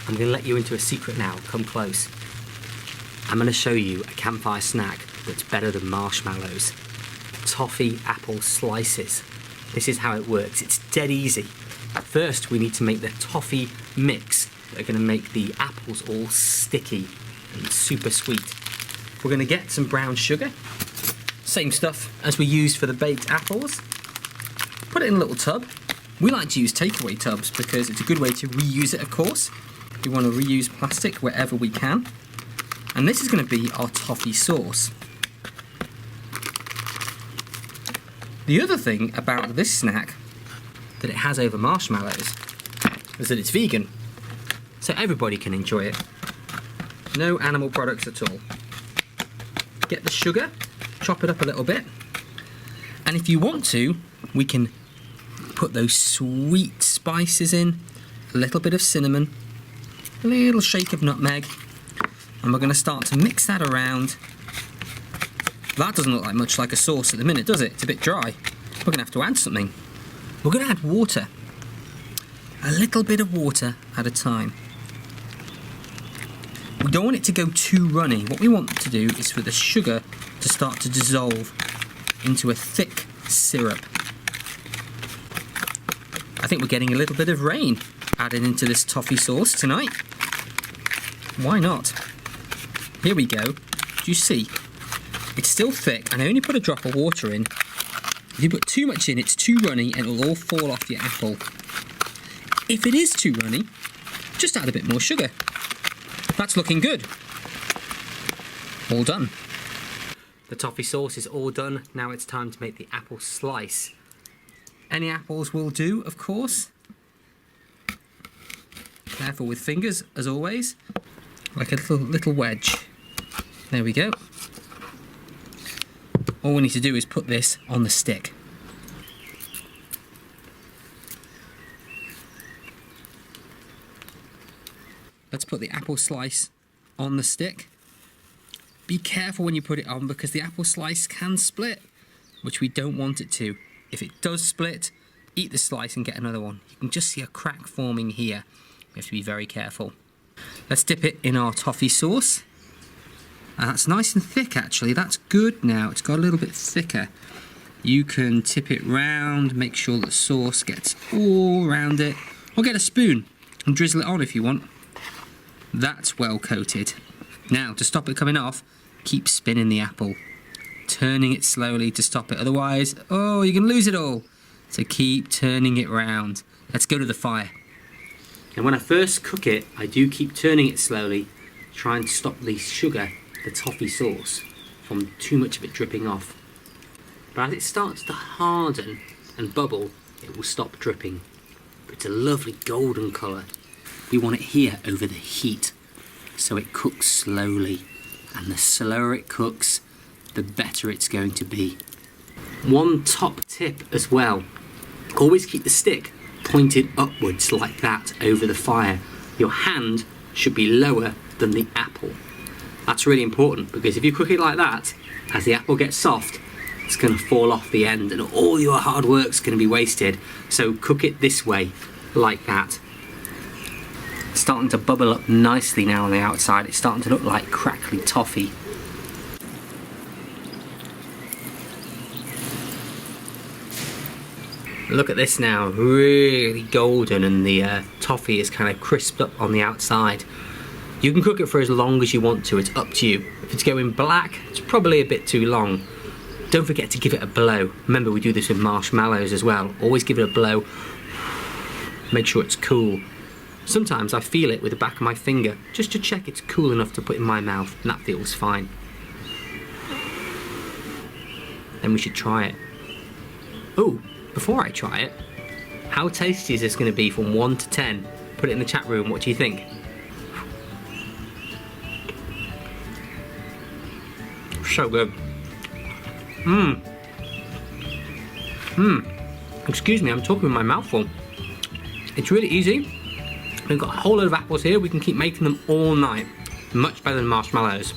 I'm going to let you into a secret now. Come close. I'm going to show you a campfire snack that's better than marshmallows. Toffee apple slices. This is how it works. It's dead easy. First, we need to make the toffee mix. They're going to make the apples all sticky and super sweet. We're going to get some brown sugar. Same stuff as we used for the baked apples. Put it in a little tub. We like to use takeaway tubs because it's a good way to reuse it, of course. We want to reuse plastic wherever we can. And this is going to be our toffee sauce. The other thing about this snack that it has over marshmallows is that it's vegan. So everybody can enjoy it. No animal products at all. Get the sugar, chop it up a little bit. And if you want to, we can put those sweet spices in, a little bit of cinnamon, a little shake of nutmeg, and we're going to start to mix that around. That doesn't look like much like a sauce at the minute, does it? It's a bit dry. We're going to have to add something. We're going to add water. A little bit of water at a time. We don't want it to go too runny. What we want to do is for the sugar to start to dissolve into a thick syrup. I think we're getting a little bit of rain added into this toffee sauce tonight. Why not? Here we go. Do you see? It's still thick, and I only put a drop of water in. If you put too much in, it's too runny and it'll all fall off your apple. If it is too runny, just add a bit more sugar. That's looking good. All done. The toffee sauce is all done. Now it's time to make the apple slice. Any apples will do, of course. Careful with fingers, as always. Like a little wedge. There we go. All we need to do is put this on the stick. Let's put the apple slice on the stick. Be careful when you put it on because the apple slice can split, which we don't want it to. If it does split, eat the slice and get another one. You can just see a crack forming here. We have to be very careful. Let's dip it in our toffee sauce. That's nice and thick actually, that's good now. It's got a little bit thicker. You can tip it round, make sure the sauce gets all around it. Or get a spoon and drizzle it on if you want. That's well coated. Now, to stop it coming off, keep spinning the apple. Turning it slowly to stop it, otherwise, oh, you can lose it all. So keep turning it round. Let's go to the fire. And when I first cook it, I do keep turning it slowly, trying to stop the sugar, the toffee sauce, from too much of it dripping off. But as it starts to harden and bubble, it will stop dripping. But it's a lovely golden colour. We want it here over the heat, so it cooks slowly. And the slower it cooks, the better it's going to be. One top tip as well, always keep the stick pointed upwards like that over the fire. Your hand should be lower than the apple. That's really important because if you cook it like that, as the apple gets soft, it's going to fall off the end and all your hard work's going to be wasted. So cook it this way, like that. It's starting to bubble up nicely now on the outside. It's starting to look like crackly toffee. Look at this now, really golden, and the toffee is kind of crisped up on the outside. You can cook it for as long as you want to, it's up to you. If it's going black, it's probably a bit too long. Don't forget to give it a blow. Remember, we do this with marshmallows as well. Always give it a blow. Make sure it's cool. Sometimes I feel it with the back of my finger, just to check it's cool enough to put in my mouth, and that feels fine. Then we should try it. Oh, before I try it, how tasty is this going to be from 1 to 10? Put it in the chat room, what do you think? So good. Excuse me, I'm talking with my mouth full. It's really easy. We've got a whole load of apples here, we can keep making them all night. Much better than marshmallows.